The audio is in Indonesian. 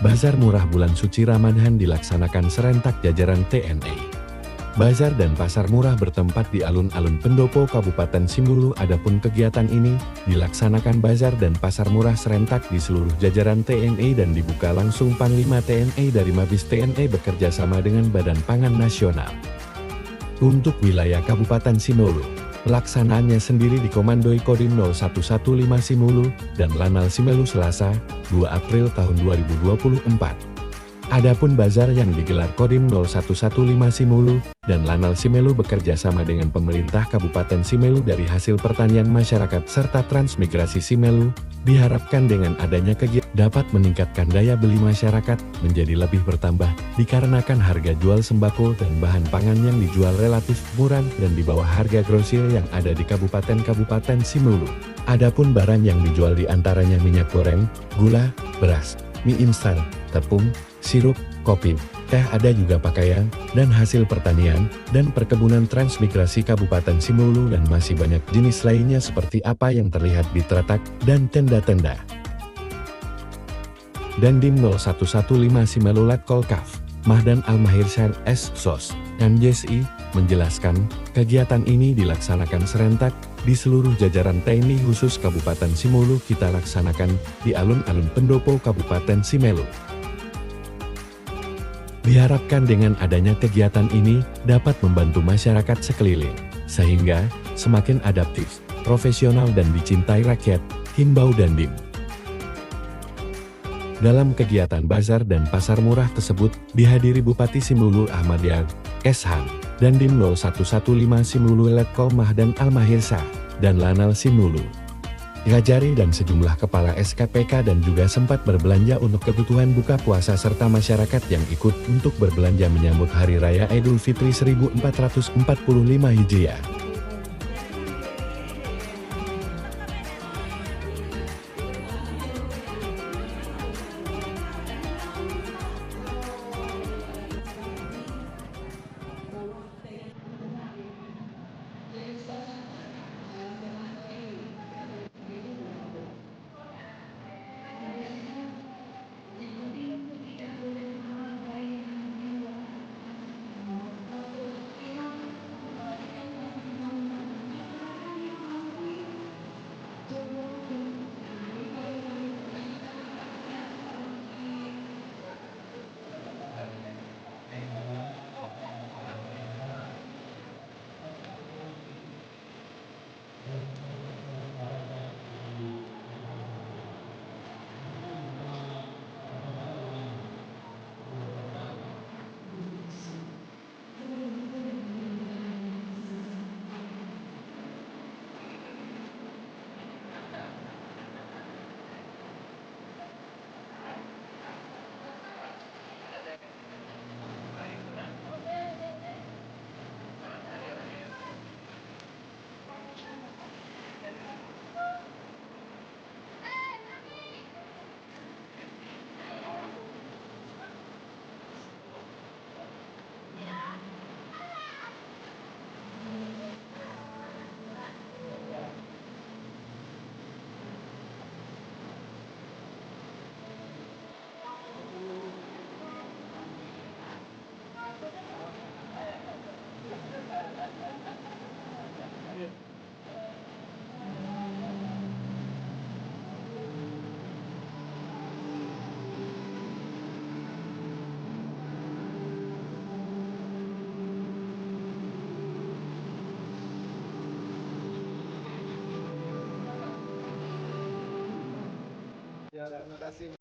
Bazar murah bulan suci Ramadan dilaksanakan serentak jajaran TNI. Bazar dan pasar murah bertempat di alun-alun Pendopo, Kabupaten Simbulu. Adapun kegiatan ini dilaksanakan bazar dan pasar murah serentak di seluruh jajaran TNI dan dibuka langsung Panglima TNI dari Mabes TNI bekerja sama dengan Badan Pangan Nasional. Untuk wilayah Kabupaten Sinolo, pelaksanaannya sendiri dikomandoi Kodim 0115 Simulu dan Lanal Simelu Selasa, 2 April tahun 2024. Adapun bazar yang digelar Kodim 0115 Simulu dan Lanal Simelu bekerja sama dengan pemerintah Kabupaten Simelu dari hasil pertanian masyarakat serta transmigrasi Simelu, diharapkan dengan adanya kegiatan dapat meningkatkan daya beli masyarakat menjadi lebih bertambah dikarenakan harga jual sembako dan bahan pangan yang dijual relatif murah dan di bawah harga grosir yang ada di kabupaten-kabupaten Simulu. Adapun barang yang dijual diantaranya minyak goreng, gula, beras, mie instan, tepung, sirup, kopi, teh, ada juga pakaian, dan hasil pertanian, dan perkebunan transmigrasi Kabupaten Simulu dan masih banyak jenis lainnya seperti apa yang terlihat di terletak dan tenda-tenda. Dandim 0115 Simelu Letkol Kaf, Mahdan Almahirsyah S.Sos, MJSI, menjelaskan, kegiatan ini dilaksanakan serentak di seluruh jajaran TNI khusus Kabupaten Simulu kita laksanakan di alun-alun Pendopo Kabupaten Simelu. Diharapkan dengan adanya kegiatan ini dapat membantu masyarakat sekeliling, sehingga semakin adaptif, profesional dan dicintai rakyat, himbau Dandim. Dalam kegiatan bazar dan pasar murah tersebut, dihadiri Bupati Simulu Ahmad Yag, Eshan, Dandim 0115 Simulu Letkol Mahdan Almahirsyah, dan Lanal Simulu, Gajari dan sejumlah kepala SKPK dan juga sempat berbelanja untuk kebutuhan buka puasa serta masyarakat yang ikut untuk berbelanja menyambut Hari Raya Idul Fitri 1445 Hijriah. Ya, terima kasih.